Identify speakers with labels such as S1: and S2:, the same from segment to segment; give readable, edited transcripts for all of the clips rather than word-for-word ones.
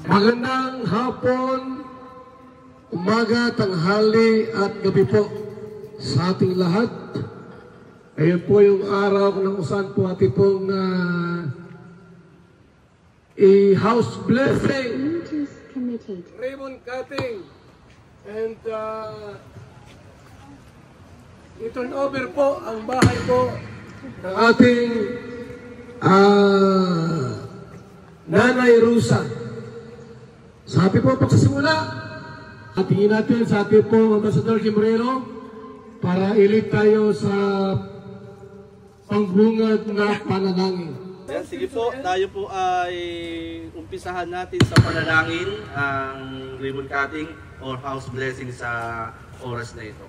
S1: Magandang hapon, umaga, tanghali at gabi po sa ating lahat. Ngayon po yung araw kung saan po ating pong i-house blessing, ribbon cutting, and i-turn over po ang bahay po ng ating Nanay Rusa. Sabi po pagsasimula, atingin natin sa ating po Ambassador Kimbrero para ilit tayo sa pangbungad na panalangin.
S2: Ayan, sige po, tayo po ay umpisahan natin sa panalangin ang ribbon cutting or house blessing sa oras na ito.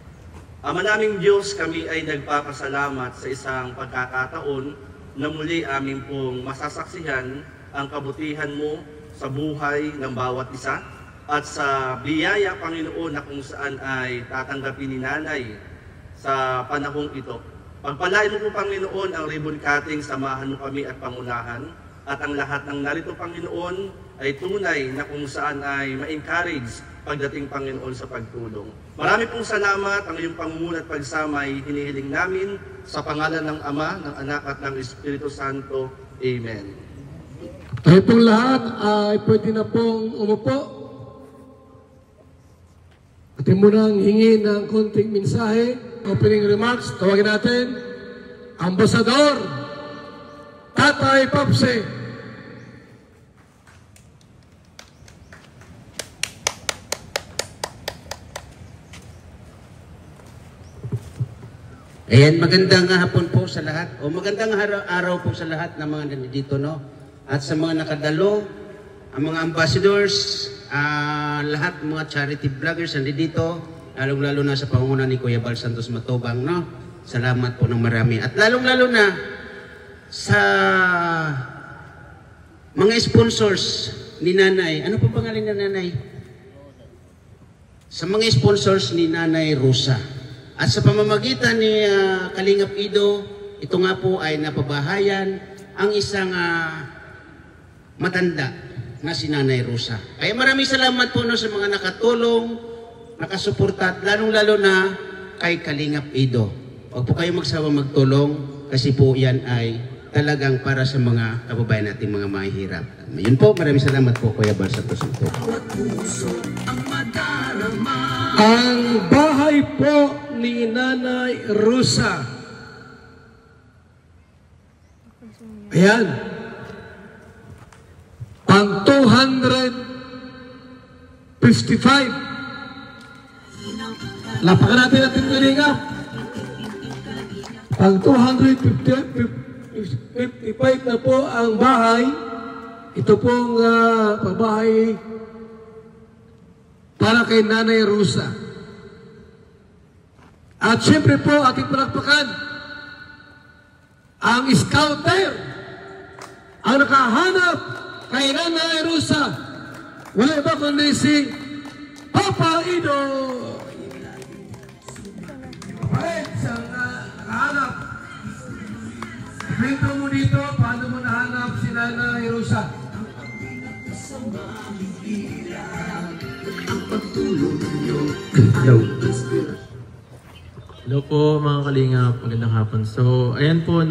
S2: Ama naming Diyos, kami ay nagpapasalamat sa isang pagkakataon na muli aming pong masasaksihan ang kabutihan mo sa buhay ng bawat isa at sa biyaya, Panginoon, na kung saan ay tatanggapin ni Nanay sa panahong ito. Pagpalain mo po, Panginoon, ang ribbon cutting, samahan mo kami at pangunahan, at ang lahat ng narito, Panginoon, ay tunay na kung saan ay ma-encourage pagdating, Panginoon, sa pagtulong. Marami pong salamat. Ang iyong pangunguna at pagsama ay hinihiling namin sa pangalan ng Ama, ng Anak at ng Espiritu Santo. Amen.
S1: Tayo pong lahat ay pwede na pong umupo. Atin munang hingi ng konting mensahe, opening remarks. Tawagin natin, Ambassador Tatay Popse.
S3: Ayan, magandang hapon po sa lahat, o magandang araw po sa lahat ng mga nandito, no? At sa mga nakadalo, ang mga ambassadors, lahat mga charity vloggers nandito, lalong-lalo na sa pangunguna ni Kuya Bal Santos Matubang, no? Salamat po ng marami. At lalong-lalo na sa mga sponsors ni Nanay. Ano po pangalan ni Nanay? Sa mga sponsors ni Nanay Rusa. At sa pamamagitan ni Kalingap Ido, ito nga po ay napabahayan ang isang matanda na si Nanay Rusa. Kaya maraming salamat po, no, sa mga nakatulong, nakasuporta, at lalong-lalo na kay Kalingap Ido. Huwag po kayo magsawa magtulong kasi po yan ay talagang para sa mga kababayan nating mga mahihirap. Yun po, maraming salamat po, Kuya Bal Santos.
S1: Ang bahay po ni Nanay Rusa. Ayan. Ang 255. Lapakan natin ating kalingap. Ang 255 na po ang bahay. Ito pong pabahay para kay Nanay Rusa. At siyempre po ating palakpakan ang scouter ang nakahanap kay Nanay Rusa. Wala ba kundi si Papa Ido. Kapait sa nakahanap. Kwento mo dito, paano mo nahanap si Nanay Rusa?
S4: Hello po mga kalingap, magandang hapon. So, ayan po,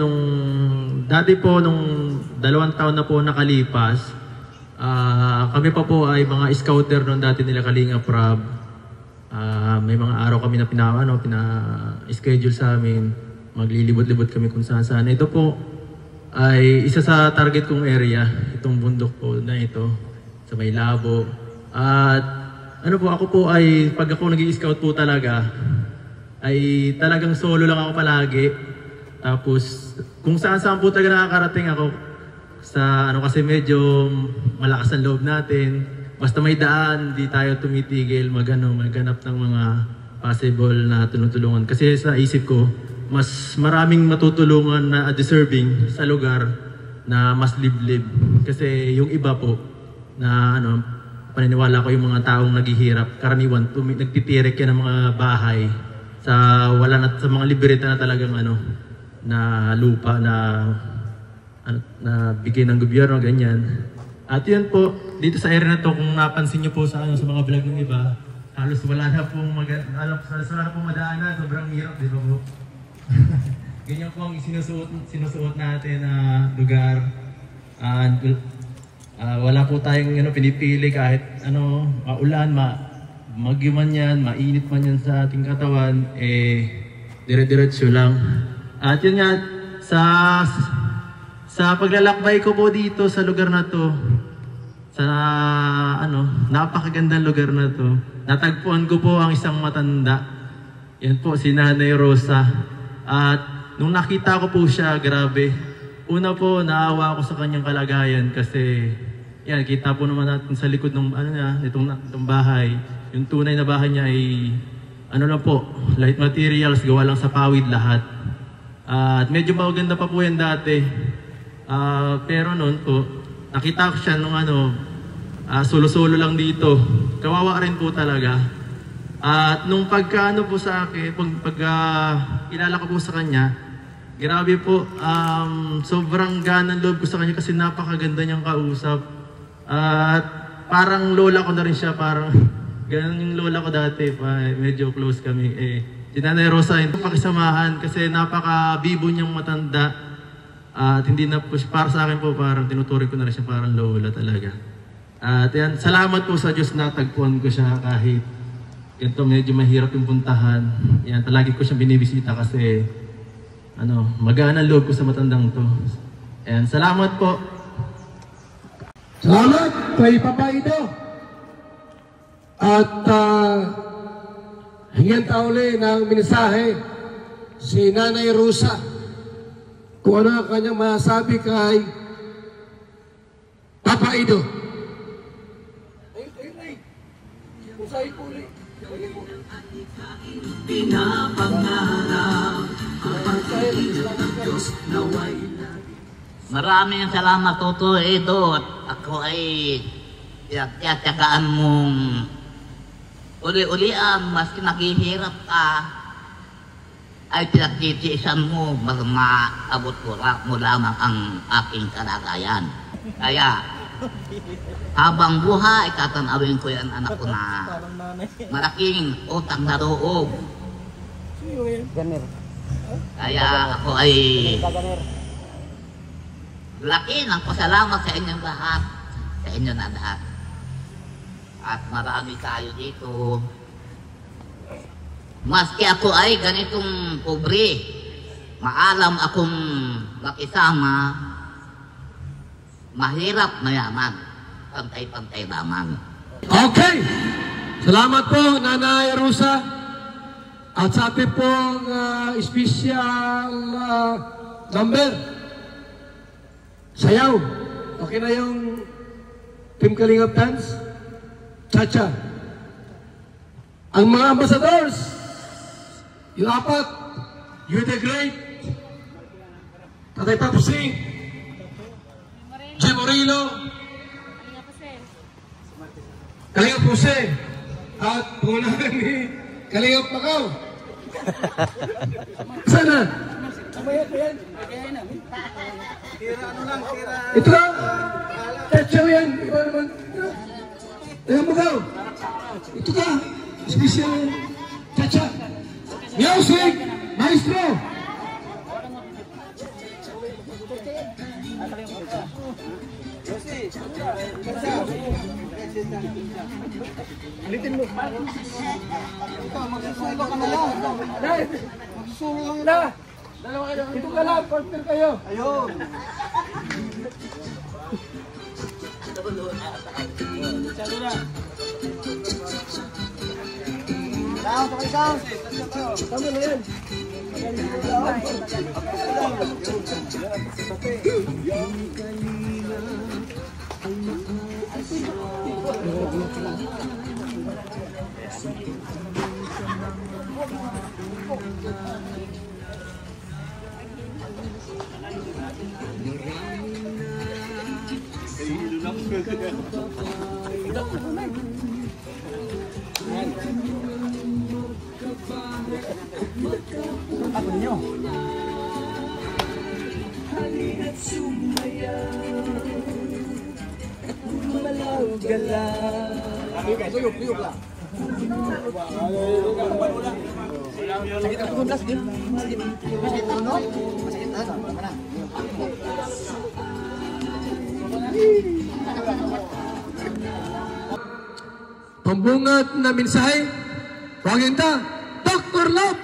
S4: dati po, nung 2 taon na po nakalipas, kami pa po ay mga scouter nung dati nila Kalingap Rab. May mga araw kami na pina-schedule sa amin, maglilibot-libot kami kung saan-saan. Ito po ay isa sa target kong area, itong bundok po na ito, sa may Labo. At ako po ay, pag ako nag-i-scout po talaga, ay talagang solo lang ako palagi. Tapos kung saan-saan po talaga nakakarating ako sa kasi medyo malakas ang loob natin. Basta may daan, di tayo tumitigil maghanap ng mga possible na tulungan. Kasi sa isip ko, mas maraming matutulungan na deserving sa lugar na mas liblib. Kasi yung iba po na paniniwala ko yung mga taong naghihirap, karaniwan nagtitirik yan ng mga bahay sa mga libreta na talagang na lupa na na bigay ng gobyerno, ganyan. At yun po, dito sa area na to, kung napansin nyo po sa mga vlog ng iba, halos wala na pong madaanan, sobrang hirap, di ba po? Ganyan po ang sinusuot natin na lugar. Wala po tayong pinipili kahit maulan, magyuman yan, mainit man yan sa ating katawan, dire-diretso lang. At yun nga, sa paglalakbay ko po dito sa lugar na to, sa napakagandang lugar na to, natagpuan ko po ang isang matanda. Yan po, si Nanay Rosa. At nung nakita ko po siya, grabe. Una po, naawa ako sa kanyang kalagayan kasi yan, kita po naman natin sa likod ng itong bahay. Yung tunay na bahay niya ay lang po, light materials, gawa lang sa pawid lahat. At medyo maganda pa po yan dati. Pero noon po, nakita ko siya nung solo-solo lang dito. Kawawa rin po talaga. At nung pagkaano po sa akin, kilala ko po sa kanya, grabe po, sobrang ganang loob ko sa kanya kasi napakaganda niyang kausap. At parang lola ko na rin siya, parang ganun yung lola ko dati, medyo close kami. Si Nanay Rosa, hindi pakisamahan kasi napaka-bibo niyang matanda. At hindi na po, para sa akin po, parang tinuturing ko na rin siya parang lola talaga. At yan, salamat po sa Diyos na tagpuan ko siya kahit ganito medyo mahirap yung puntahan. Yan, palagi ko siyang binibisita kasi magaan ang loob ko sa matandang to. Ayan, salamat po.
S1: Salamat kay Papa Ido. At hinggan tauli ng mensahe si Nanay Rosa kung ano ang kanyang masasabi kay Papa Ido.
S5: Maraming salamat, Toto Edo. At ako ay tiyatyagaan mong uli-ulian, maski naghihirap ka, ay pinagtitiisan mo, mas maabot mo lamang ang aking kalagayan. Kaya, habang buhay, tatanawin ko yan anak ko na malaking utang na loob. Kaya ako ay laki ng pasalamat sa inyong lahat, sa inyo na lahat. At marami tayo dito. Maski ako ay ganitong pobre, maalam akong makisama, mahirap mayaman, pantay-pantay lamang.
S1: Okay! Salamat po, Nanay Rosa. At sa ating pong special number, sayaw. Okay na yung Team Kalingap Dance? Cha-cha. Ang mga ambassadors, yung apat, You the Great, Tatay Papusi, Jim Orilo, Kalingap Jose, at pangunahan ni Kalingap Macau. Sana? Ito lang. Tetsaw yan. Iba naman. Kalingap Macau. Ito ka. Special cha-cha. Music, maestro. Alitin mo. Ito, magsusulo ka na lang. Dahil, magsusulo na. Dalawa kayo. Ito ka lang, partner kayo. Ayun. Salo na. Down, pakay down. Tama na yan. Ano nyo? Pambungad na mensahe, waginta, Dr. Love!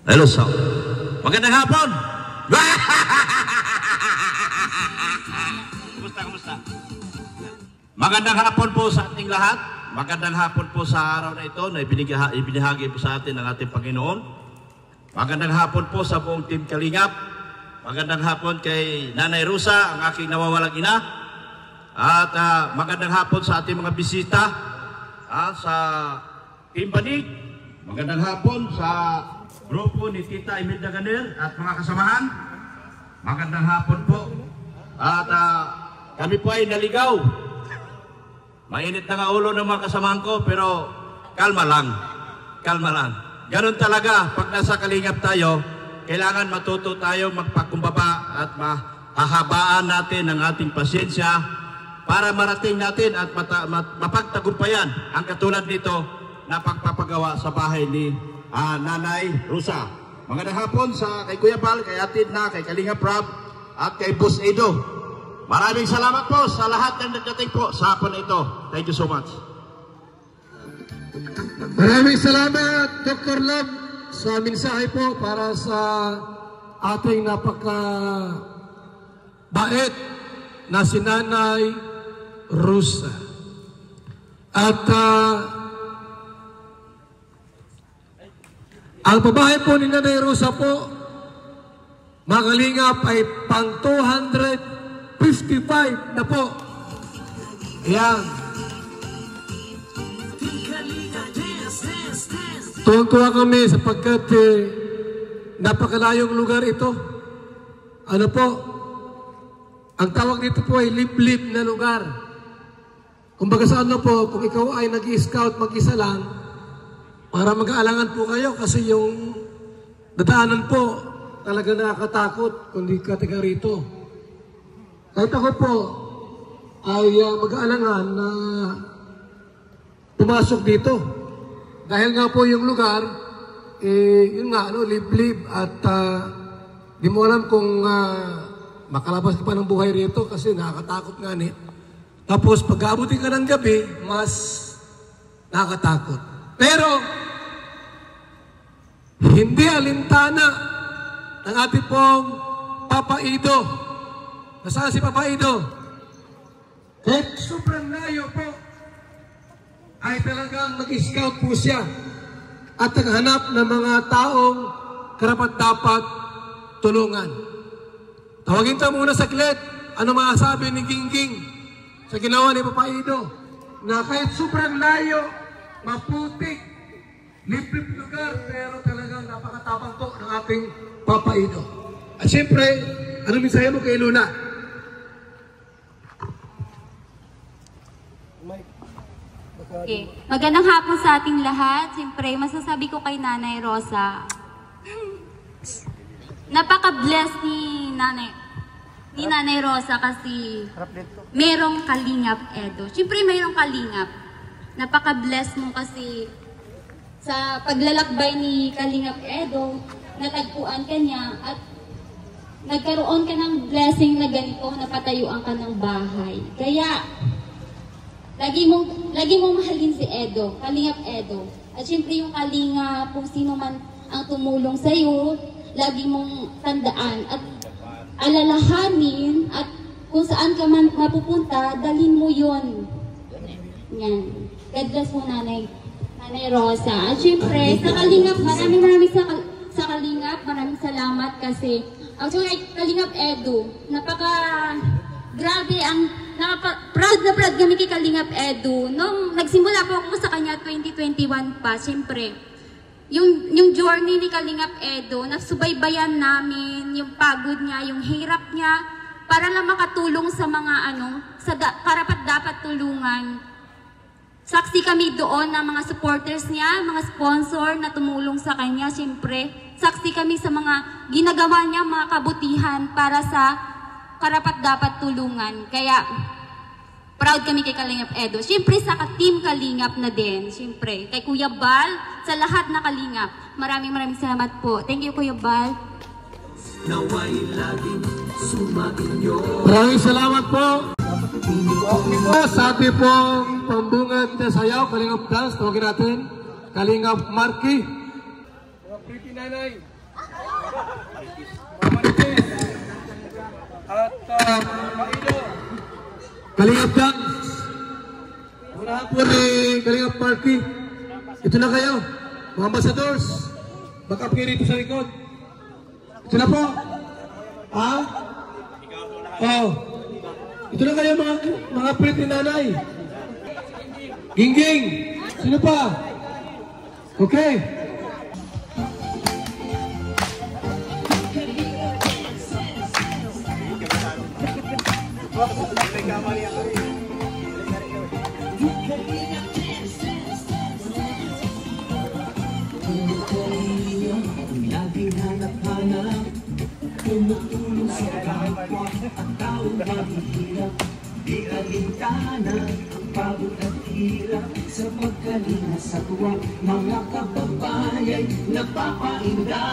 S6: Hello, sir. Magandang hapon! Kumusta? Magandang hapon po sa ating lahat. Magandang hapon po sa araw na ito na ibinahagi po sa atin ng ating Panginoon. Magandang hapon po sa buong Team Kalingap. Magandang hapon kay Nanay Rosa, ang aking nawawalang ina. At magandang hapon sa ating mga bisita sa Team Banig. Magandang hapon sa grupo ni Tita Imelda Ganel at mga kasamahan. Magandang hapon po. At kami po ay naligaw. Mainit na nga ulo ng mga kasamahan ko, pero kalma lang. Kalma lang. Ganon talaga, pag nasa Kalingap tayo, kailangan matuto tayo magpakumbaba at mahahabaan natin ang ating pasyensya para marating natin at mapagtagumpayan ang katulad nito na pagpapagawa sa bahay ni Nanay Rosa. Magandang hapon sa kay Kuya Bal, kay Atid na, kay Kalingap Rob, at kay Boss Edo. Maraming salamat po sa lahat ng nagdating po sa hapon na ito. Thank you so much.
S1: Maraming salamat, Dr. Love, sa mensahe po para sa ating napaka-bait na si Nanay Rosa. At ang pabahay po ni Nanay Rosa po, mga Kalingap, ay pang 255 na po. Ayan. Tuwang-tuwa kami sapagkat napakalayong lugar ito. Ano po? Ang tawag dito po ay liblib na lugar. Kumbaga sa ano po, kung ikaw ay nag-i-scout mag-isa lang, para mag-aalangan po kayo kasi yung dadaanan po talaga nakakatakot kung di ka taga rito. Kahit ako po ay mag-aalangan na pumasok dito. Dahil nga po yung lugar, yun nga, liblib at di mo alam kung makalabas ka pa ng buhay rito kasi nakakatakot nga ni. Tapos pag-aabutin ka ng gabi, mas nakakatakot. Pero, hindi alintana ng ating pong Papa Ido. Nasaan si Papa Ido? Kahit sobrang layo po, ay talagang nag-scout po siya at naghanap ng mga taong karapat-dapat tulungan. Tawagin ka muna saglit. Ano masasabi ni Gingging sa ginawa ni Papa Ido? Na kahit sobrang layo, maputik, liblib lugar, pero talagang napakatapang po ng ating Papa Ido. At siyempre, ano mensahe mo kay Luna?
S7: Okay. Magandang hapon sa ating lahat. Siyempre, masasabi ko kay Nanay Rosa, napaka-bless ni Nanay Rosa kasi merong Kalingap Edo. Siyempre, mayroong Kalingap. Napaka-bless mo kasi sa paglalakbay ni Kalingap Edo, natagpuan ka niya at nagkaroon ka ng blessing na ganito, napatayuan ka ng bahay. Kaya, lagi mong mahalin si Edo, Kalingap Edo. At syempre yung Kalingap, kung sino man ang tumulong sa iyo, lagi mong tandaan at alalahanin at kung saan ka man mapupunta, dalhin mo yon. Yan. God bless mo, Nanay Rosa. At syempre, sa Kalingap, maraming sa Kalingap, maraming salamat kasi actually, Kalingap Edo, grabe proud na proud kami kay Kalingap Edu. Nung nagsimula po ako sa kanya 2021 pa, siyempre, yung journey ni Kalingap Edu, nagsubaybayan namin, yung pagod niya, yung hirap niya, para lang makatulong sa mga sa karapat dapat tulungan. Saksi kami doon ng mga supporters niya, mga sponsor na tumulong sa kanya, siyempre. Saksi kami sa mga ginagawa niya, mga kabutihan para sa karapat-dapat tulungan. Kaya, proud kami kay Kalingap Edo. Siyempre sa Team Kalingap na din, siyempre. Kay Kuya Bal, sa lahat na Kalingap. Maraming salamat po. Thank you, Kuya Bal.
S1: Maraming salamat po. Sa ating pong pambungad na sayaw, Kalingap Dance, tawagin natin, Kalingap Marky. Mga pretty nanay. At Maido. Kalingap Dance. Unahan po ni Kalingap Marky. Ito na kayo, mga ambassadors. Baka kayo rito sa likod. Ito na po. Ha? Oh. Ito na kayo mga pretty nanay. Gingging. Sino pa? Okay.
S8: Tumutulong sa kapwa at taong maghihirap. Di alintana ang pagod at hirap sa pagkalinga sa tuwa. Mga kababayan napapainda.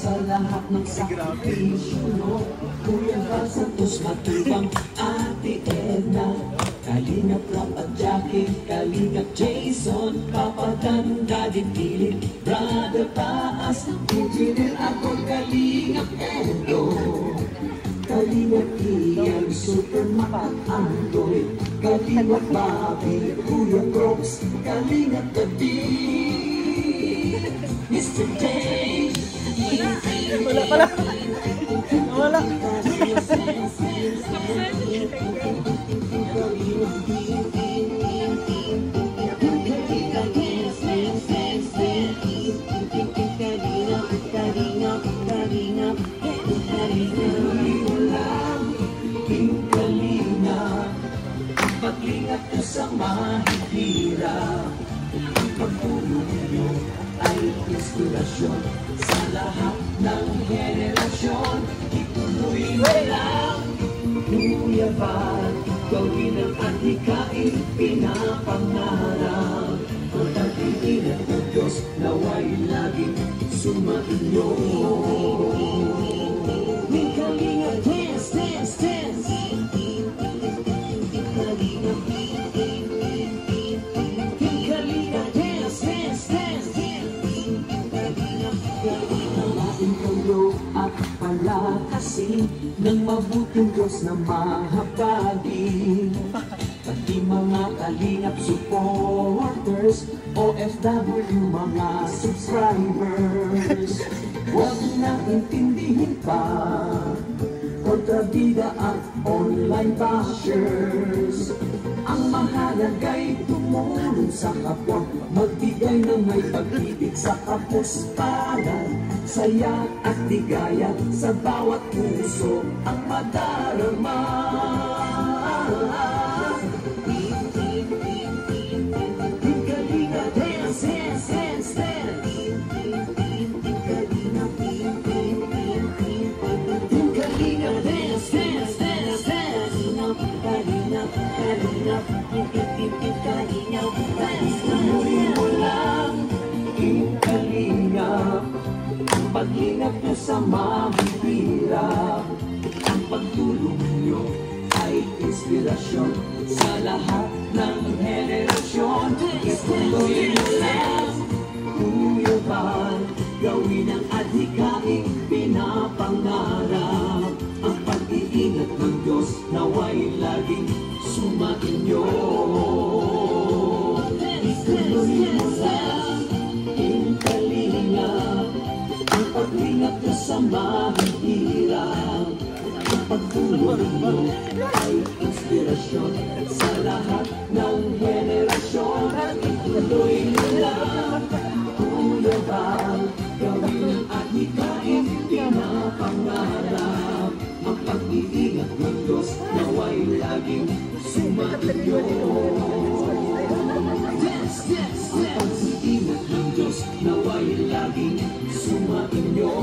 S8: Sa lahat ng sakripisyo, no? Kuya Val Santos Matubang, Ate Edna, Kalingap Rap at Jackie, Kalingap Jason, Papa Dan, Daddy Philip, Brother Taas, Engineer ako, Kalingap Edo, Kalingap Ian, Super Makat Andoy, Kalingap Bobby, Kuya Crocs, Kalingap David, Mr. Dave. Wala. Pag-ingat ko sa mahihirap, ang pagtulong niyo ay inspirasyon sa lahat ng henerasyon. Ituloy mo lang, Kuya Val, gawin ang adhikain pinapangarap. Ang pag-iingat ng Diyos nawa'y laging sumainyo. May Kalingap dance, dance, dance. At palakasin ng mabuting Diyos na mahabagin. Pati mga Kalingap supporters, OFW mga subscribers, huwag na intindihin pa kontrabida at online bashers. Ang mahalaga'y tumulong sa kapwa, magbigay ng may pag-ibig sa kapuspalan, saya at ligaya sa bawat puso ang madarama. Kalingap dance, dance, dance, dance. Kalingap dance, dance, dance, dance. Kalingap, Kalingap, Kalingap dance. Tuloy mo lang, Kalingap. Ang pag-ingat nyo sa mahihirap, ang pagtulong nyo ay inspirasyon sa lahat ng henerasyon. Ituloy mo lang, Kuya Val, gawin ang adhikaing pinapangarap. Ang pag-iingat ng Diyos nawa'y laging sumainyo. Ituloy mo lang, Kalingap, ang pag-ingat nyo sa mahihirap, ang pagtulong nyo ay inspirasyon ng henerasyon at ituloy nila. Kuya Bal, gawin at hikain, pinapangarap ang pag-ibig at ng Diyos nawa'y laging sumainyo. Dance, dance, dance. Ang pag-ibig at ng Diyos nawa'y laging sumainyo.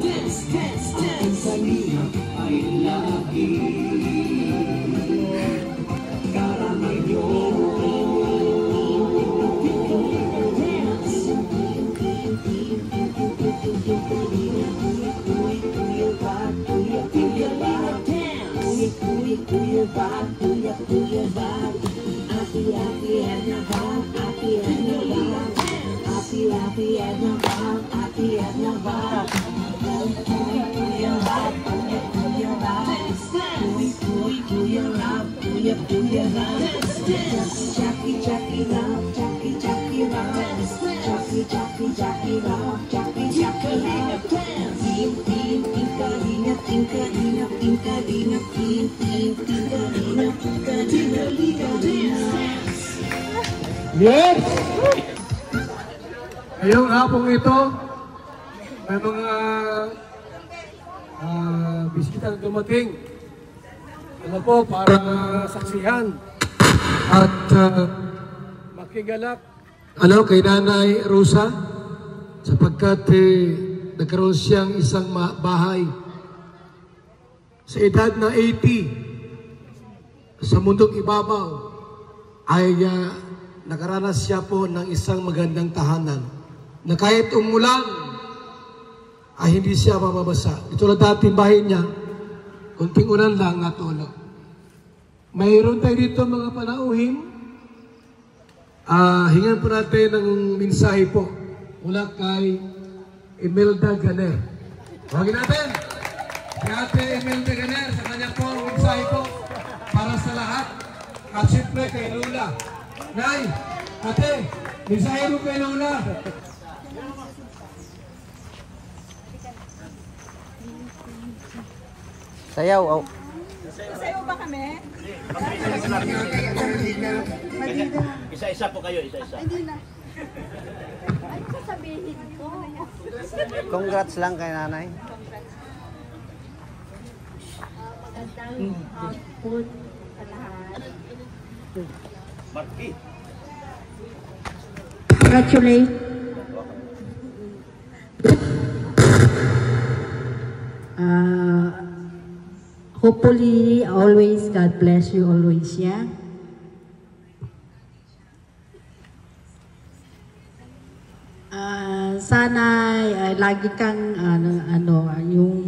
S8: Dance, dance, dance. Ang salina ay laging karangayo. Kuya Bal, Kuya Bal, api-api at nabal, api at nabal, api-api at nabal, api at nabal. Kuya Bal, Kuya Bal, Kuya Love, Kuya Love, Jackie Love, Jackie Love, Jackie Love, Jackie Love.
S1: Yes! Ngayong hapong ito, may mga bisitang dumating. Ano po, para saksihan at makigalak kay Nanay Rosa sapagkat nagkaroon siyang isang bahay sa edad na 80 sa mundong ibabaw ay nakaranas siya po ng isang magandang tahanan na kahit umulan ay hindi siya mababasa. Ito na dating bahay niya, kunting ulan lang natulog. Mayroon tayo dito mga panauhin. Hingan po natin ng mensahe po mula kay Imelda Ganer. Huwagin natin si Ate Imelda Ganer sa kanya po ang mensahe po para sa lahat. At siyempre kay Lola. Nay, Ate, mensahe mo kay Lola.
S9: Sayaw, oh.
S10: Sayaw ba kami?
S6: Isa-isa po kayo, isa-isa.
S10: Hindi na. Ano sasabihin ko?
S9: Congrats lang kay nanay.
S10: Magandang hapon sa lahat.
S6: Marky.
S10: Congratulate. Hopefully, always, God bless you always, yeah? Sana lagi kang yung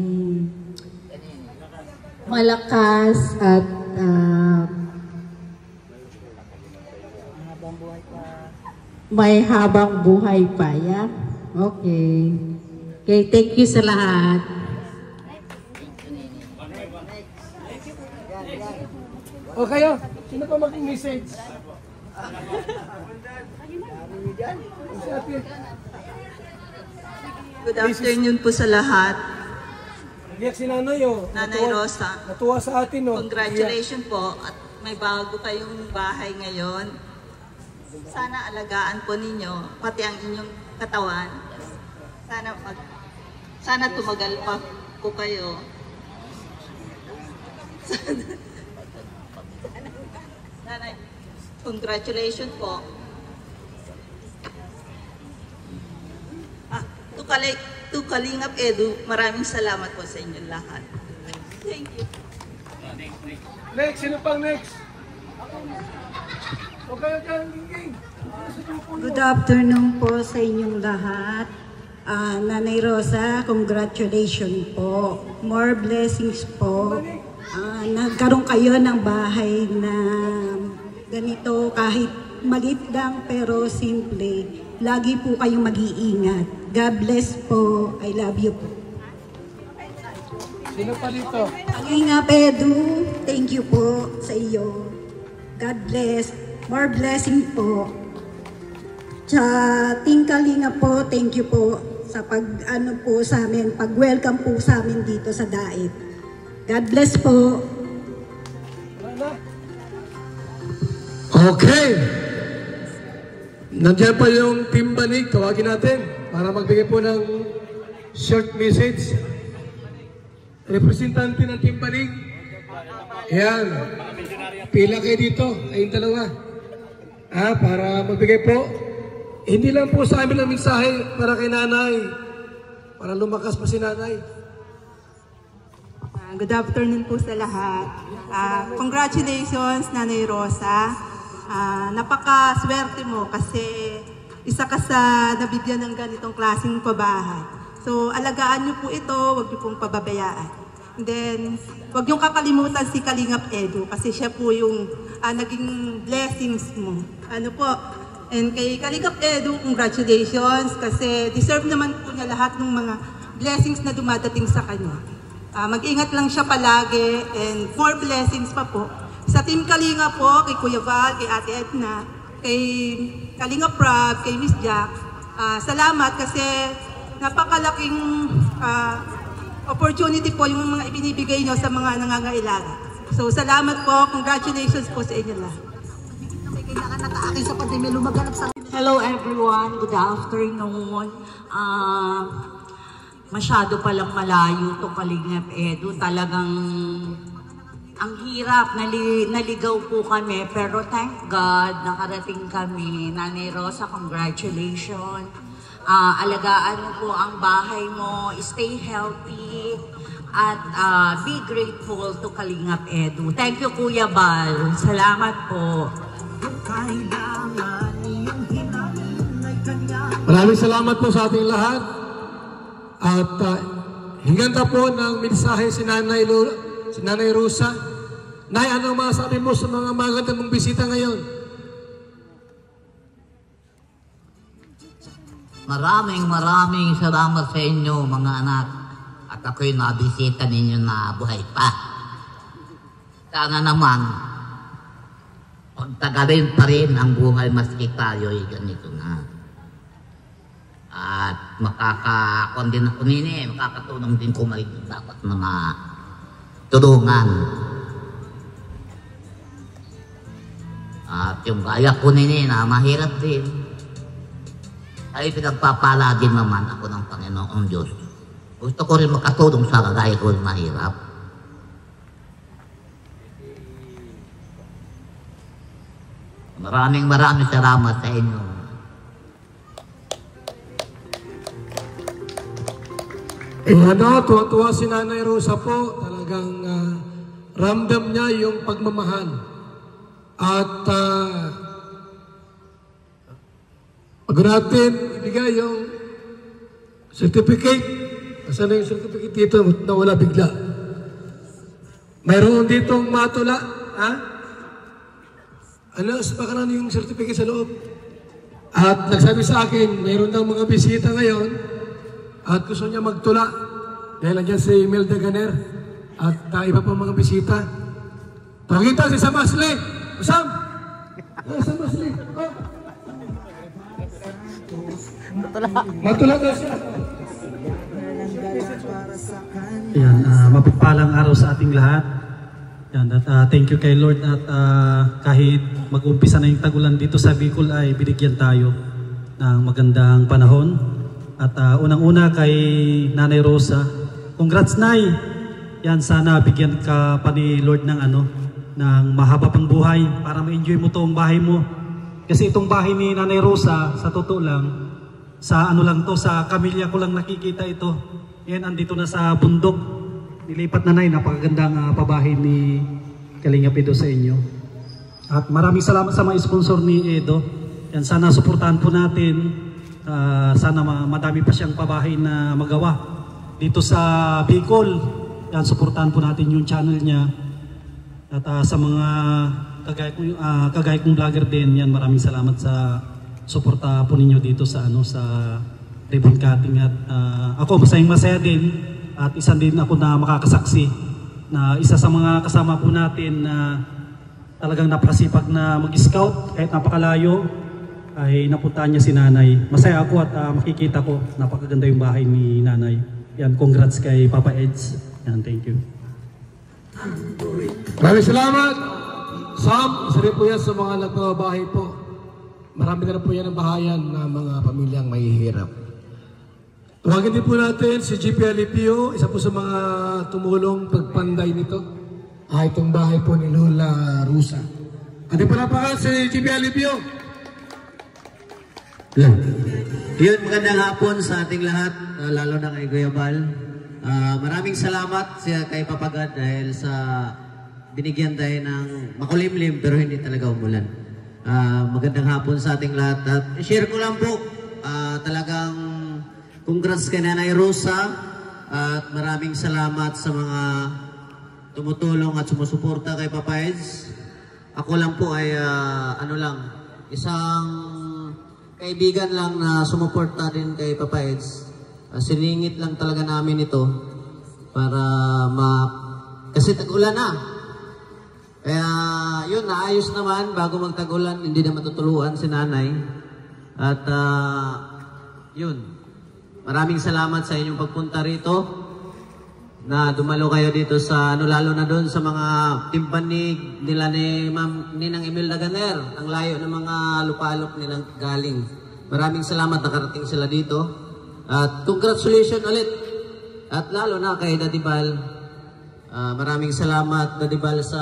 S10: malakas at may habang buhay pa, yeah? Okay. Okay, thank you sa lahat.
S1: O kayo, sino pa mag-message?
S11: Good afternoon po sa lahat.
S1: Iyak si Nanay, oh.
S11: Nanay Rosa.
S1: Natuwa sa atin, oh.
S11: Congratulations po at may bago kayong bahay ngayon. Sana alagaan po ninyo, pati ang inyong katawan. Sana tumagal pa po kayo. Nanay, congratulations po. To Kalingap Edu, maraming salamat po sa inyong lahat. Thank you.
S1: Next, sino pang next? Okay, Ginging.
S10: Good afternoon po sa inyong lahat. Nanay Rosa, congratulations po. More blessings po. Nagkaroon kayo ng bahay na ganito, kahit maliit lang pero simple. Lagi po kayong mag-iingat. God bless po. I love you po.
S1: Sino pa dito?
S10: Kalingap Edu, thank you po sa iyo. God bless. More blessing po. Sa Team Kalingap po, thank you po sa pag-ano po sa amin, pag-welcome po sa amin dito sa Daet. God bless po.
S1: Okay. Nandiyan pa yung Team Banig. Tawagin natin para magbigay po ng short message. Representante ng Team Banig. Ayan. Pila kayo dito. Ayun dalawa. Para magbigay po. Hindi lang po sa amin ang mensahe para kay nanay. Para lumakas pa si nanay.
S12: Good afternoon po sa lahat. Congratulations, Nanay Rosa. Napakaswerte mo kasi isa ka sa nabigyan ng ganitong klaseng pabahay. So, alagaan niyo po ito, huwag niyo pong pababayaan. And then, huwag niyong kakalimutan si Kalingap Edu kasi siya po yung naging blessings mo. Ano po? And kay Kalingap Edu, congratulations kasi deserve naman po niya lahat ng mga blessings na dumadating sa kanya. Mag-ingat lang siya palagi and more blessings pa po. Sa Team Kalinga po, kay Kuya Val, kay Ate Edna, kay Kalinga Prab, kay Miss Jack, salamat kasi napakalaking opportunity po yung mga ibinibigay nyo sa mga nangangailangan. So salamat po, congratulations po sa inyo lahat.
S13: Hello everyone, good afternoon. Masyado palang malayo to Kalingap Edu. Talagang ang hirap, naligaw po kami. Pero thank God, nakarating kami. Nanay Rosa, congratulations. Alagaan mo po ang bahay mo. Stay healthy. At be grateful to Kalingap Edu. Thank you, Kuya Bal. Salamat po.
S1: Maraming salamat po sa ating lahat. At hinganda po ng mensahe si Nanay Rosa. Nay, ano masabi mo sa mga magandang mong bisita ngayon?
S5: Maraming salamat sa inyo mga anak. At ako'y nabisita ninyo na buhay pa. Sana naman, pagtagalin pa rin ang buhay maski tayo'y ganito na. At makakakon din ako nini, makakatulong din ko dapat na matulungan. At yung gaya ko nini na mahirap din, ay pinagpapala din naman ako ng Panginoong Diyos. Gusto ko rin makatulong sa kagaya ko rin mahirap. Maraming salamat sa inyo.
S1: Tuwa-tuwa si Nanay Rosa po. Talagang ramdam niya yung pagmamahal. At pag natin ibigay yung certificate. Asan na yung certificate dito? Nawala bigla. Mayroon ditong matula. Baka na yung certificate sa loob. At nagsabi sa akin, mayroon daw mga bisita ngayon. At gusto niya magtula. Dahil nandiyan si Imelda Ganer. At iba pa mga bisita. Tawagin tayo si Samasli. Sam! Samasli. Matula daw siya.
S14: Ayan, mapagpalang araw sa ating lahat. Ayan, at thank you kay Lord at kahit mag-umpisa na yung tagulan dito sa Bicol ay binigyan tayo ng magandang panahon. At unang-una kay Nanay Rosa, congrats Nay! Yan, sana bigyan ka pa ni Lord ng ng mahaba pang buhay para ma-enjoy mo tong bahay mo. Kasi itong bahay ni Nanay Rosa, sa totoo lang, sa sa kamilya ko lang nakikita ito. Yan, andito na sa bundok. Nilipat na Nay, napakagandang pabahay ni Kalingap Edo sa inyo. At maraming salamat sa mga sponsor ni Edo. Yan, sana suportahan po natin. Sana madami pa siyang pabahay na magawa dito sa Bicol. Yan, suportahan po natin yung channel niya. At sa mga kagaya kong vlogger din, yan, maraming salamat sa suporta po ninyo dito sa sa ribbon cutting. At ako masaya din at isa din ako na makakasaksi na isa sa mga kasama po natin na talagang napakasipag na mag-scout kahit napakalayo ay napuntahan niya si Nanay. Masaya ako at makikita ko napakaganda yung bahay ni Nanay. Yan, congrats kay Papa Eds. Yan, thank you.
S1: Maraming salamat. Sam, isa rin po yan sa mga nagpabahay po. Marami na rin po yan ang bahayan ng mga pamilyang mahihirap. Tuwagin din po natin si GP Alipio, isa po sa mga tumulong pagpanday nito. Itong bahay po ni Lola Rusa. At palapakan si GP Alipio.
S15: Yun, magandang hapon sa ating lahat, lalo na kay Kuya Bal. Maraming salamat kay Papagad dahil sa binigyan tayo ng makulimlim pero hindi talaga umulan. Magandang hapon sa ating lahat. At share ko lang po, talagang congrats kay Nanay Rosa at maraming salamat sa mga tumutulong at sumusuporta kay Papa Eds. Ako lang po ay isang kaibigan lang na sumuporta din kay Papa Eds. Siningit lang talaga namin ito para kasi tag-ulan na. Kaya yun, naayos naman bago magtag-ulan, hindi na matutuluan si Nanay. At yun, maraming salamat sa inyong pagpunta rito na dumalo kayo dito sa lalo na doon sa mga timpanig nila ni Ma'am Ninang Imelda Ganer, ang layo ng mga lupalop nilang galing. Maraming salamat, nakarating sila dito. At congratulations ulit. At lalo na kay Daddy Bal. Maraming salamat Daddy Bal sa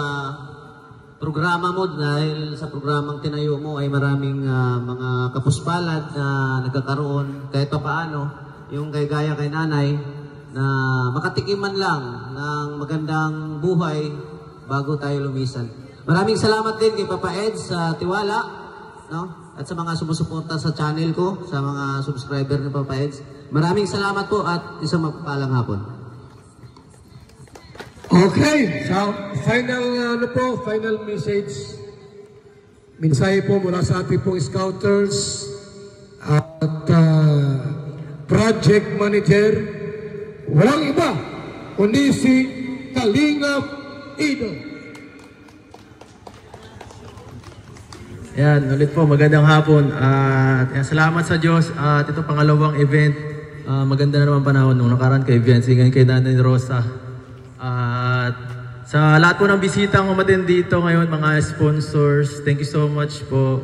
S15: programa mo, dahil sa programang tinayo mo ay maraming mga kapuspalad na nagkakaroon kahit pa paano, yung gaya kay Nanay, na makatikiman lang ng magandang buhay bago tayo lumisan. Maraming salamat din kay Papa Ed sa tiwala, no? At sa mga sumusuporta sa channel ko, sa mga subscriber ni Papa Ed. Maraming salamat po at isang mapagpalang hapon.
S1: Okay, so final final message. Mensahe po mula sa ating pong scouters at project manager. Walang iba kundi si Kalingap Ido.
S4: Yan, ulit po, magandang hapon. Salamat sa Diyos at ito pangalawang event. Maganda na naman panahon nung nakaraan kay event. Sige kay Nanay Rosa. At sa lahat po ng bisitang umattend dito ngayon, mga sponsors, thank you so much po.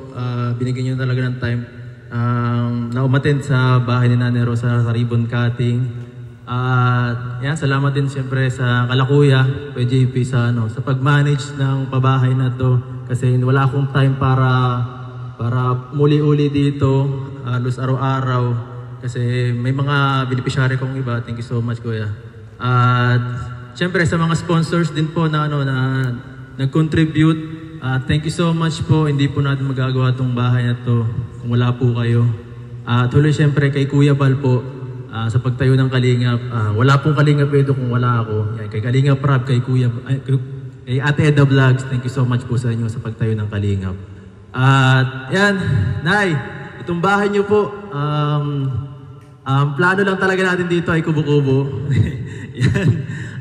S4: Binigyan nyo talaga ng time na umattend sa bahay ni Nanay Rosa sa ribbon cutting. At yan, salamat din siyempre sa Kalakuya, kay JP sa pag-manage ng pabahay na to. Kasi wala akong time para muli-uli dito, halos araw-araw. Kasi may mga beneficiary kong iba. Thank you so much, Kuya. At siyempre sa mga sponsors din po na nag-contribute, thank you so much po. Hindi po natin magagawa itong bahay na to kung wala po kayo. Tuloy siyempre kay Kuya Bal po sa pagtayo ng Kalingap. Wala pong Kalingap Edo kung wala ako. Yan, kay Kalingap Rab, kay Ate Eda Vlogs, thank you so much po sa inyo sa pagtayo ng Kalingap. At yan, Nay, itong bahay niyo po, plano lang talaga natin dito ay kubo-kubo. Yan.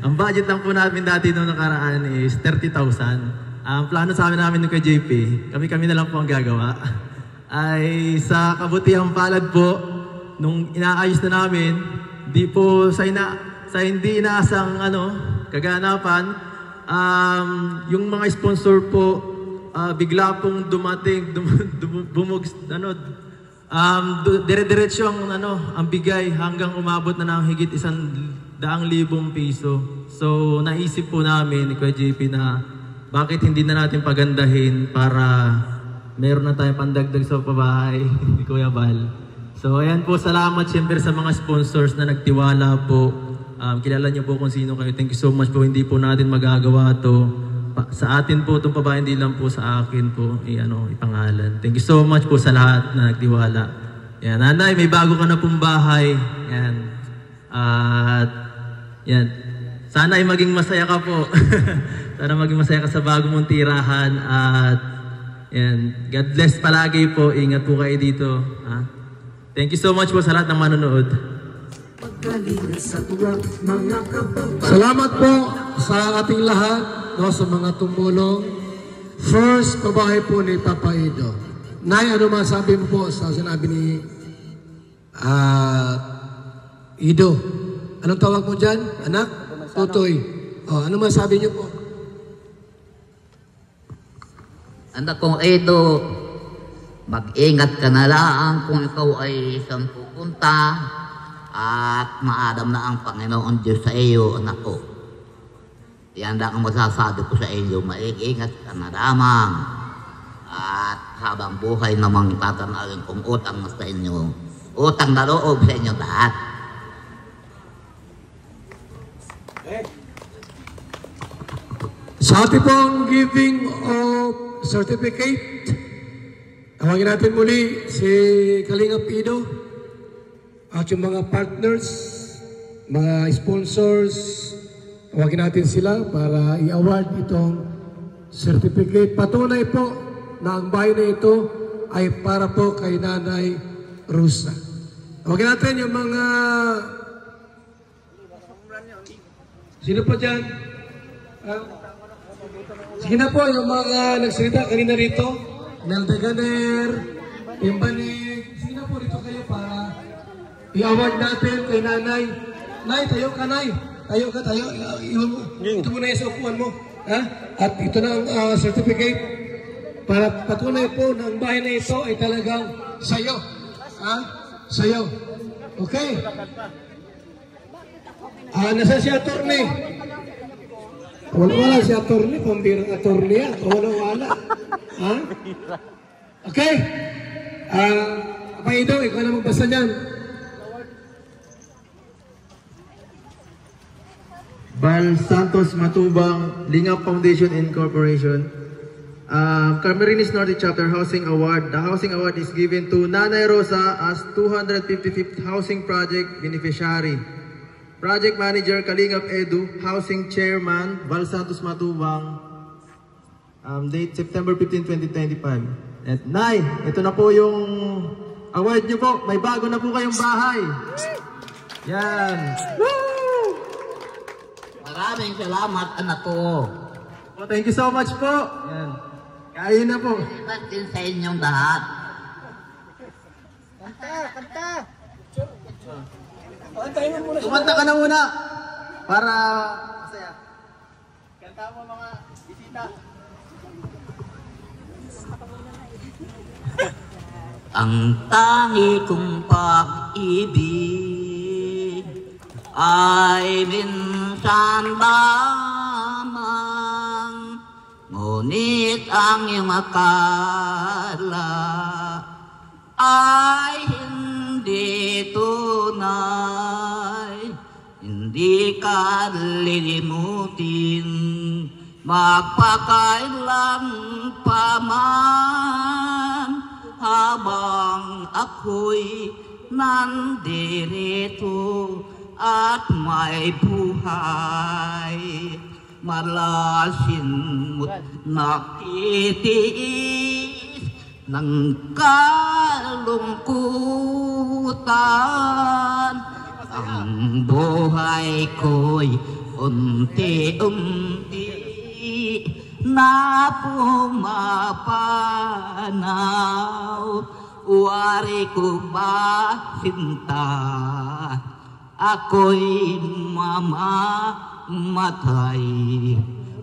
S4: Ang budget lang po namin dati noong nakaraan is 30,000. Ang plano sa amin namin kay JP, kami na lang po ang gagawa. Ay sa kabutihang palad po, nung inaayos na namin, di po sa hindi inaasang kaganapan, yung mga sponsor po, bigla pong dumating, dire-diretso ang bigay hanggang umabot na ng higit 100,000 piso. So naisip po namin ni Kuya JP na bakit hindi na natin pagandahin para meron na tayong pandagdag sa pabahay ni Kuya Bal. So ayan po, salamat siyempre sa mga sponsors na nagtiwala po. Kilala niyo po kung sino kayo. Thank you so much po. Hindi po natin magagawa to. Sa atin po itong pabahay, hindi lang po sa akin po ipangalan. Thank you so much po sa lahat na nagtiwala. Yan, Nanay, may bago ka na pong bahay. Yan. At yan. Sana ay maging masaya ka po. Sana maging masaya ka sa bago mong tirahan. At yan. God bless palagi po. Ingat po kayo dito. Thank you so much po sa lahat ng manonood.
S1: Salamat po sa ating lahat, sa mga tumulong. First, pabahay po ni Papa Ido. Nay, ano masabi mo po sa sinabi ni Ido? Anong tawag mo dyan, anak? Tutoy. Ano masabi niyo po?
S5: Anak kong Edo, mag-ingat ka na lang kung ikaw ay saan pupunta at maadam na ang Panginoon Diyos sa iyo, anak ko. Yan lang ang masasabi ko sa inyo, mag-ingat ka na lamang. At habang buhay namang tatanawin kong utang na sa inyo, utang na loob sa inyo lahat.
S1: Sa ating pong giving of certificate, tawagin natin muli si Kalingap Edo at yung mga partners, mga sponsors, tawagin natin sila para i-award itong certificate. Patunay po na ang bahay na ito ay para po kay Nanay Rosa. Tawagin natin yung mga... Sino po dyan? Sige na po, yung mga nagsalita kanina rito, Nelda Ganer, Imbanig, sige na po rito kayo para i-award natin kay Nanay. Nay, tayo ka, Nay. Tayo ka, tayo. Ito mo na yung sa upuan mo. Ha? At ito na ang certificate para patunay po na ang bahay na ito ay talagang sayo. Ha? Sayo. Okay. Nasaan si attorney? Wala si attorney, pambirang attorney yan. Wala. Ha? Okay. Paido, ikaw na magbasa dyan.
S4: Val Santos Matubang, Lingap Foundation Incorporation. Camarines Norte Chapter Housing Award. The Housing Award is given to Nanay Rosa as 255th Housing Project Beneficiary. Project Manager Kalingap Edu, Housing Chairman Val Santos Matubang, date September 15, 2025. At Nay, ito na po yung award nyo po. May bago na po kayong bahay. Yan. Woo!
S5: Maraming salamat, anak ko.
S4: Oh, thank you so much po. Yan. Kaya na po.
S5: Salamat din sa inyong lahat.
S9: Kanta!
S4: Kumanta ka na muna para masaya. Kanta mo mga bisita.
S5: Ang tangi kong pag-ibig ay minsan lamang, ngunit ang iyong akala ay hindi tunay. Hindi ka lilimutin magpakailan pa man, habang ako'y nandirito at may buhay. Malasin mo't nakitiis ng kalungkutan. Ang buhay ko'y unti-unti na pumapanaw. Wari ko ba sinta, ako'y mamamatay,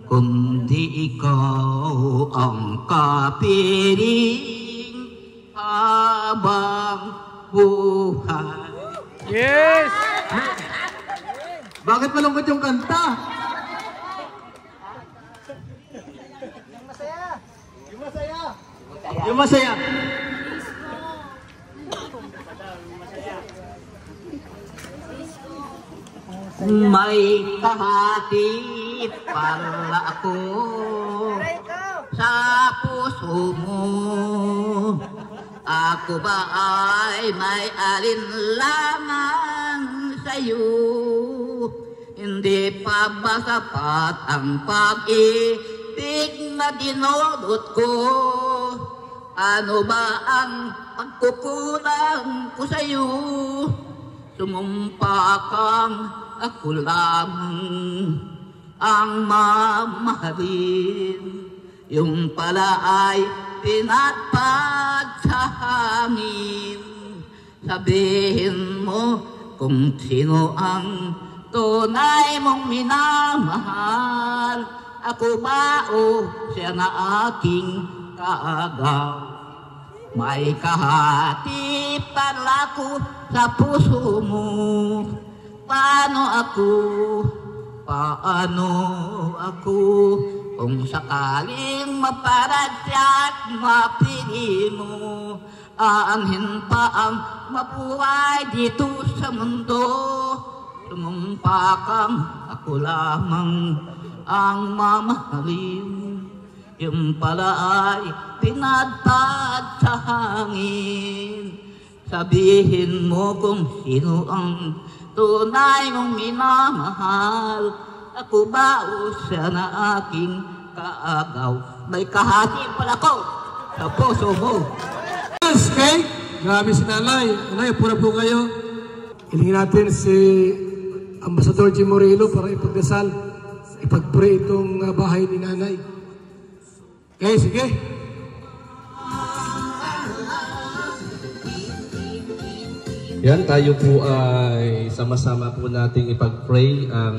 S5: kundi ikaw ang kapiling habang buhay.
S4: Yes! Bakit malungkot yung kanta? Yung masaya.
S5: May kahati pala ako sa puso mo. Ako ba ay may alinlangan sa'yo? Hindi pa ba sapat ang pag-ibig na dinulot ko? Ano ba ang pagkukulang ko sa'yo? Sumumpa kang ako lamang ang mamahalin. Yung pala ay pinatpag sa hangin. Sabihin mo kung sino ang tunay mong minamahal. Ako ba o siya na aking kaagaw. May kahati para ko sa puso mo. Paano ako kung sakaling maparadya't mapili mo, aanhin pa ang mabuhay dito sa mundo. Lumumpa kang ako lamang ang mamahalin, yung pala ay pinadpad sa hangin. Sabihin mo kung sino ang tunay mong minamahal. Ako ba o siya na aking kaagaw? May kahati pala ko sa puso mo.
S1: Yes, okay? Grabe si Nanay. Nanay, pura po kayo. Hilingin natin si Ambassador Jim Morelo para ipagdasal, ipagpray itong bahay ni Nanay. Okay, sige.
S2: Yan, tayo po ay sama-sama po nating ipag-pray ang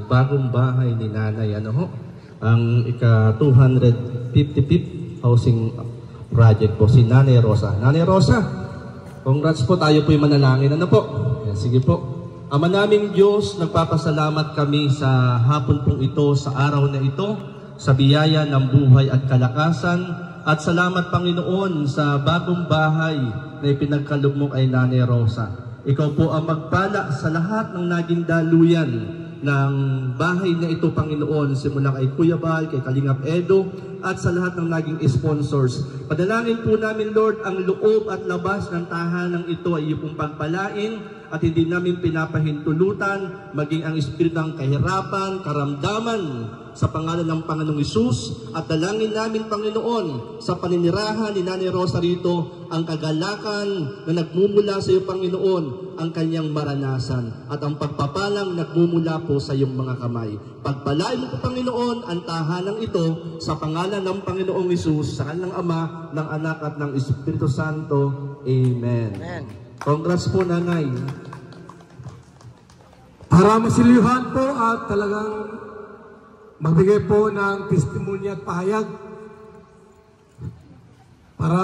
S2: bagong bahay ni Nanay. Ano ho? Ang ika-255th housing project po, si Nanay Rosa. Nanay Rosa, congrats po, tayo po yung manalangin. Ano po? Yan, sige po. Ama naming Diyos, nagpapasalamat kami sa hapon pong ito, sa araw na ito, sa biyaya ng buhay at kalakasan. At salamat Panginoon sa bagong bahay na ipinagkaloob mo kay Nanay Rosa. Ikaw po ang magpala sa lahat ng naging daluyan ng bahay na ito, Panginoon, simula kay Kuya Bal, kay Kalingap Edo, at sa lahat ng naging sponsors. Padalangin po namin, Lord, ang loob at labas ng tahanang ito ay iyong pagpalain at hindi namin pinapahintulutan maging ang espiritu ng kahirapan, karamdaman sa pangalan ng Panginoong Hesus. At dalangin namin, Panginoon, sa paninirahan ni Nanay Rosa rito, ang kagalakan na nagmumula sa iyo, Panginoon, ang kanyang maranasan at ang pagpapalang nagmumula po sa iyong mga kamay. Pagpalain mo po, Panginoon, ang tahanang ito sa pangalan ng Panginoong Hesus, sa kanyang Ama, ng Anak at ng Espiritu Santo. Amen. Amen. Congrats po, Nanay.
S1: Para masilyuhan po at talagang magbigay po ng testimonya at pahayag para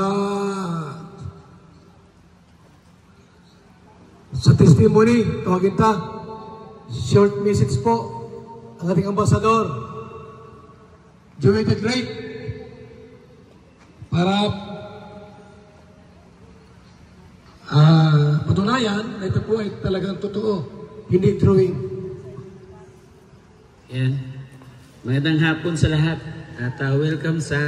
S1: sa testimony, tawagin ta, short message po ang ating Ambassador Joey the Great para patunayan na ito po ay talagang totoo, hindi drawing.
S16: Yan. Magandang hapon sa lahat at welcome sa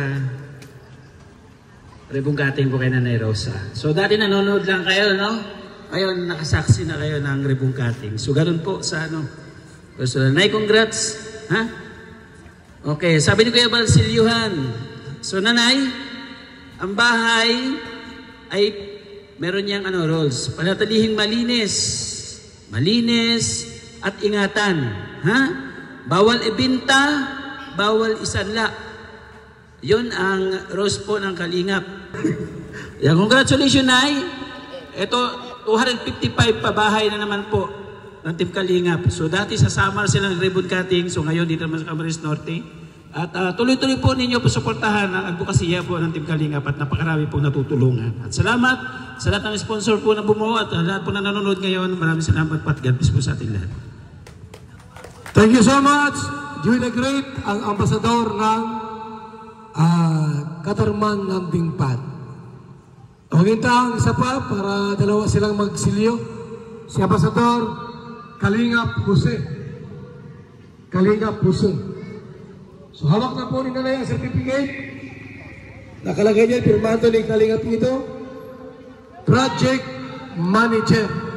S16: Rebong Cutting po kay Nanay Rosa. So dati nanonood lang kayo, no? Ngayon nakasaksi na kayo ng Rebong Cutting. So ganun po sa ano. So Nanay, congrats. Ha? Okay, sabi ni Kuya Balsilyuhan. So Nanay, ang bahay ay meron niyang rules. Panatilihing malinis at ingatan. Ha? Bawal ibinta, bawal isanla. Yun ang rules po ng Kalingap. Yeah, congratulations, Nay. Ito, 255 pabahay na naman po ng Team Kalingap. So dati sa Samar sila ng ribbon cutting, so ngayon dito naman sa Camarines Norte. At tuloy-tuloy po ninyo po suportahan ang advokasya po ng Team Kalingap at napakarami pong natutulungan. At salamat sa lahat ng sponsor po na bumuo at lahat po na nanonood ngayon. Maraming salamat po at God bless po sa ating lahat.
S1: Thank you so much, Joey the Great, ang ambasador ng Katarman ng Dingpad. Tawagin ang isa pa para dalawa silang magsilyo. Si Ambasador Kalingap Jose. Kalingap Jose. So hawak na po ni Nanay ang certificate. Nakalagay niya, pirmado ni Kalingap ito. Project Manager.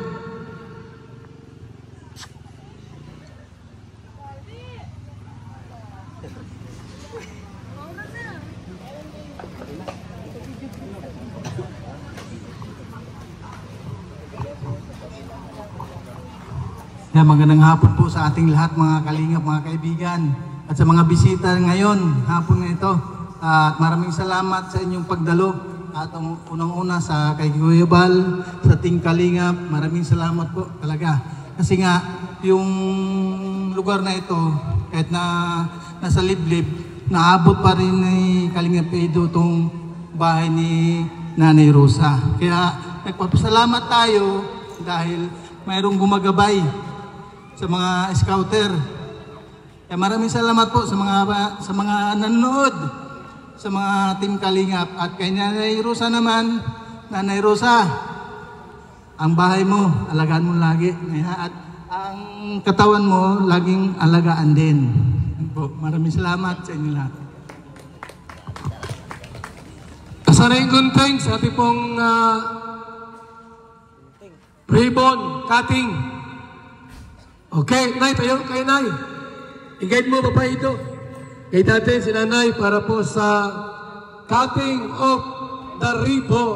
S17: Yeah, magandang hapon po sa ating lahat mga kalingap, mga kaibigan at sa mga bisita ngayon, hapon na ito. At maraming salamat sa inyong pagdalo at unang-una sa kay Kuya Bal, sa Team Kalingap, maraming salamat po talaga. Kasi nga, yung lugar na ito, kahit na nasa liblib, naabot pa rin ni Kalingap Edo itong bahay ni Nanay Rosa. Kaya nagpapasalamat tayo dahil mayroong gumagabay sa mga scouter. Kaya maraming salamat po sa mga nanonood, sa mga Team Kalingap. At kay Nanay Rosa naman, Nanay Rosa, ang bahay mo, alagaan mo lagi. At ang katawan mo, laging alagaan din. Maraming salamat sa inyo lahat.
S1: Asaray gunting sa ating pong ribbon cutting. Okay, Nay, tayo kayo, Nay. I-guide mo pa ito. Guide natin si Nanay para po sa cutting of the ribbon.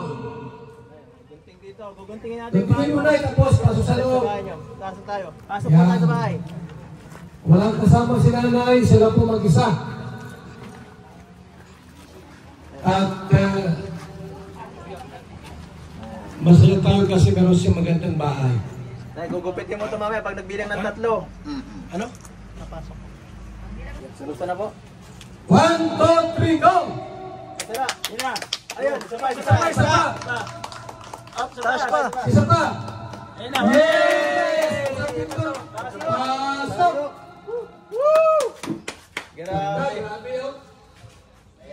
S18: Gunting dito, guguntingin natin.
S1: Guntingin mo, Nay, tapos pasok sa loob.
S18: Pasok tayo. Pasok po tayo sa bahay.
S1: Walang kasama si Nanay, sila po mag-isa. At masaya tayo kasi meron siya magandang bahay.
S18: Nay, gugupitin mo ito mamaya pag nagbilang ng 3. Ano? Napasok. Salusan na po.
S1: 1, 2, 3, go!
S18: Tara, yun na. Ayun, isa pa. Up, taas pa.
S1: Isa pa.
S18: Ayun na.
S1: Yay! Pasok!
S18: Woo! Grabe.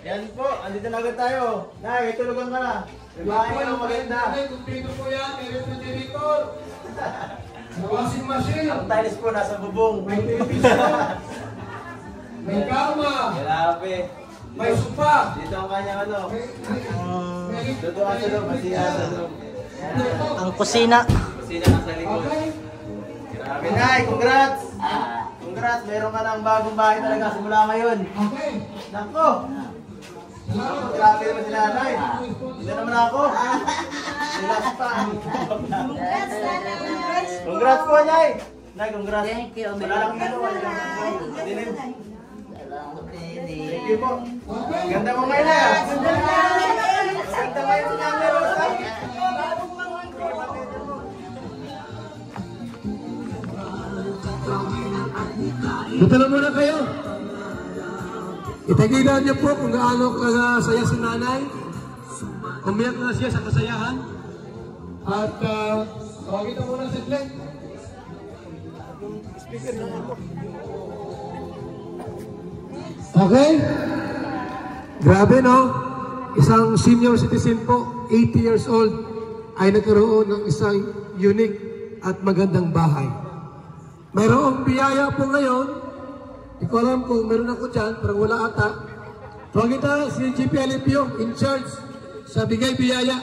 S18: Yan po, andito na agad tayo. Nay, tulugan ka na. Bahay ka ng maganda.
S1: Kumpito po yan, may refrigerator. Washing machine.
S18: Ang tiles po, nasa bubong.
S1: May television. May kama.
S18: Grabe.
S1: May sofa.
S18: Dito ang kanyang ano. Duduan sa loob, masiyahan sa loob.
S9: Ang kusina.
S18: Kusina nasa likod. Grabe, Nay, congrats! Congrats, meron ka ng bagong bahay talaga simula ngayon.
S1: Okay.
S18: Nako! Grabe naman si Nanay. Hindi naman ako. Relax pa. Congrats po, Nay! Nay, congrats. Thank you. Wala lang ito. Dilim. Thank you po. Ganda mo ngayon, Nay. Ganda ngayon, Nanay Rosa.
S1: Dito na muna kayo. Itagilan niyo po kung gaano kasaya si Nanay. Umiyak na siya sa kasayahan. At tawagin na muna si Glenn. Speaker na ako. Okay? Grabe, no? Isang senior citizen po, 80 years old, ay nagkaroon ng isang unique at magandang bahay. Mayroong biyaya po ngayon. Hindi ko alam kung meron ako dyan, pero wala ata. Tawagin na si GP Alipio, in charge sa bigay biyaya.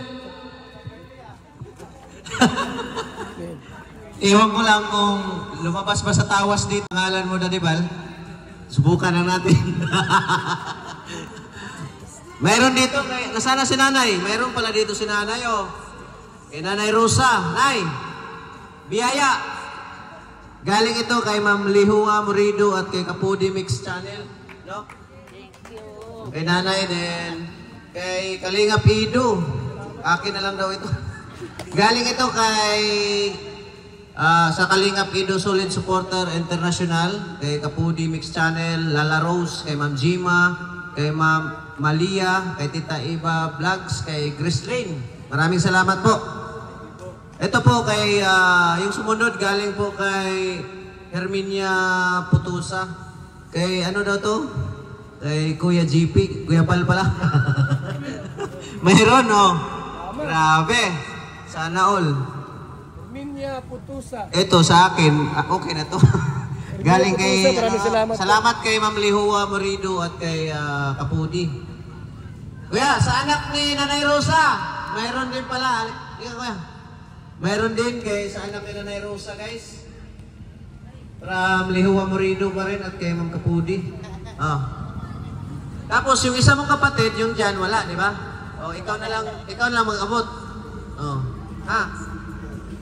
S15: Iwan ko lang kung lumabas ba sa tawas dito. Pangalan mo, Dadibal? Subukan na natin. Mayroon dito, nasana si Nanay? Mayroon pala dito si Nanay, oh. Kay Nanay Rosa. Nay, biyaya. Galing ito kay Ma'am Lihua Murido at kay Kapudi Mix Channel. No?
S13: Thank you.
S15: Kay Nanay din. Kay Kalingap Edo. Akin na lang daw ito. Galing ito kay sa Kalingap Edo Solid Supporter International. Kay Kapudi Mix Channel. Lala Rose. Kay Ma'am Jima. Kay Ma'am Malia. Kay Tita Eva Vlogs. Kay Chris Lane. Maraming salamat po. Ito po kay, yung sumunod galing po kay Herminia Putusa. Kay ano daw to? Kay Kuya GP. Kuya Pal pala. Mayroon, oh. Grabe. Sana all.
S1: Herminia Putusa.
S15: Ito sa akin. Okay na to. Galing kay, salamat kay Ma'am Lihua Morido at kay Kapudi. Kuya, sa anak ni Nanay Rosa. Mayroon din pala. Ika, Kuya. Mayroon din kay sa anak ni Nanay Rosa, guys. From Lihua Morido pa rin at kay Ma'am Kapudi. Tapos yung isa mong kapatid, yung dyan, wala, di ba? Ikaw na lang mag-abot.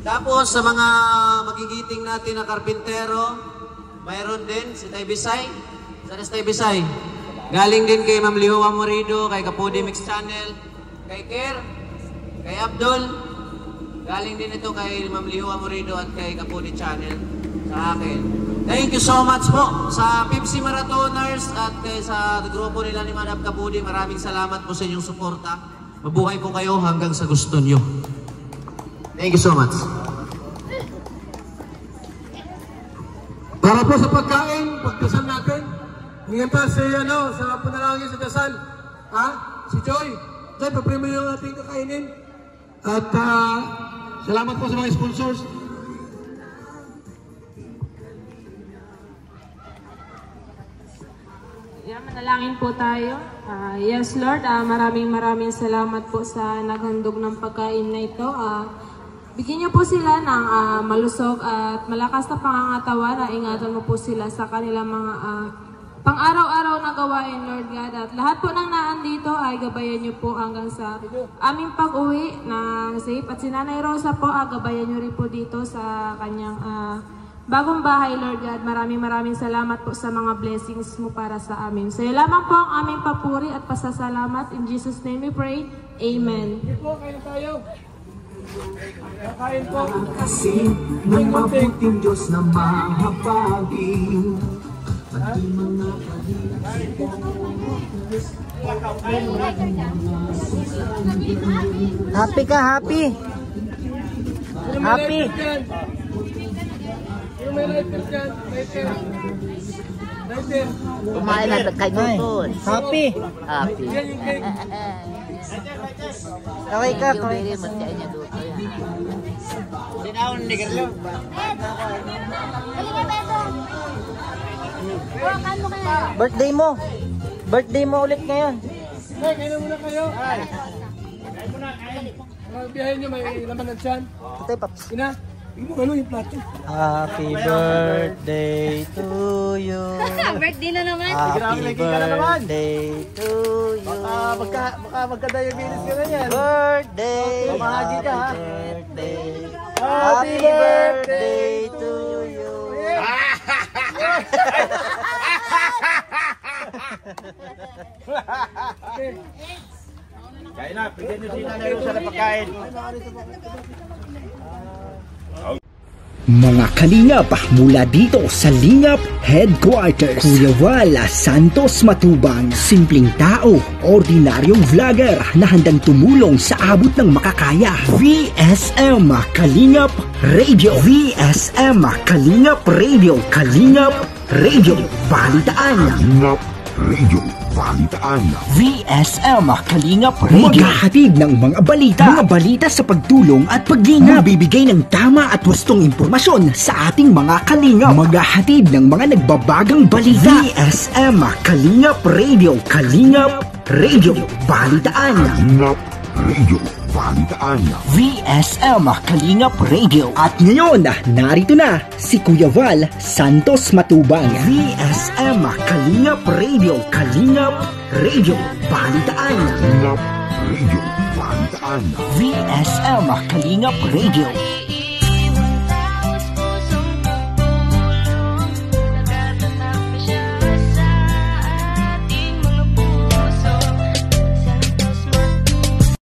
S15: Tapos sa mga magigiting natin na karpintero, mayroon din si Tay Bisay. Saan si Tay Bisay? Galing din kay Ma'am Lihua Morido, kay Kapudi Mix Channel, kay Ker, kay Abdul. Galing din ito kay Ma'am Lihua Morido at kay Kapudi Channel.
S19: sa akin. Thank you so much po sa Pepsi Marathoners at sa grupo nila ni Madam Kabudi. Maraming salamat po sa inyong suporta. Mabuhay po kayo hanggang sa gusto nyo. Thank you so much.
S1: Para po sa pagkain, pagdasal natin. Ngayon pa sa panalangin sa dasal. Si Joy. Joy, paprimo yung ating kakainin. At salamat po sa mga sponsors.
S20: Manalangin po tayo. Yes, Lord, maraming salamat po sa naghandog ng pagkain na ito. Bigyan niyo po sila ng malusog at malakas na pangangatawan. Ingatan mo po sila sa kanilang mga pang-araw-araw na gawain, Lord God. At lahat po ng naandito ay gabayan niyo po hanggang sa aming pag-uwi ng safe. At si Nanay Rosa po, gabayan niyo rin po dito sa kanyang bagong bahay, Lord God. Maraming salamat po sa mga blessings mo para sa amin. So, lamang po ang aming papuri at pasasalamat. In Jesus' name we pray. Amen.
S1: Sige po, kain tayo. Kain po.
S8: Kasi ng mabuting Diyos na mahabagin. Pati mga
S9: Happy ka, happy. Happy.
S1: May lighter dyan. Lighter.
S5: Kumain na kay Tutun.
S9: Happy.
S5: Happy.
S9: Okay ka, okay.
S18: Sinaon ni Carlo.
S9: Birthday mo. Birthday mo ulit ngayon.
S1: Kain na muna kayo. Kain muna. Biyahin nyo, may laman ng tiyan.
S9: Patay, Paps.
S1: Ina, yung plato.
S9: Happy birthday to you.
S7: Birthday na naman.
S9: Happy birthday to you.
S18: Baka magka-diabetes ka na yan.
S9: Birthday.
S18: Mamahagi ka, ha?
S9: Birthday. Happy birthday to you.
S18: Kain na, pwede nyo sila na sa pagkain.
S21: Mga kalingap mula dito sa Lingap Headquarters, Kuya Val Santos Matubang, simpleng tao, ordinaryong vlogger na handang tumulong sa abot ng makakaya. VSM Kalingap Radio, VSM Kalingap Radio, Kalingap Radio, Balitaan. Kalingap Radio, Balitaan. VSM Kalingap Radio, maghahatid ng mga balita sa pagtulong at paglingap, bibigay ng tama at wastong impormasyon sa ating mga kalingap, maghahatid ng mga nagbabagang balita. VSM Kalingap Radio, Kalingap Radio, Balitaan. Kalingap Radio, Balitaan. VSM Kalingap Radio. At ngayon, narito na si Kuya Val Santos Matubang. VSM Kalingap Radio, Kalingap Radio, Balitaan. Kalingap Radio, Balitaan. VSM Kalingap Radio.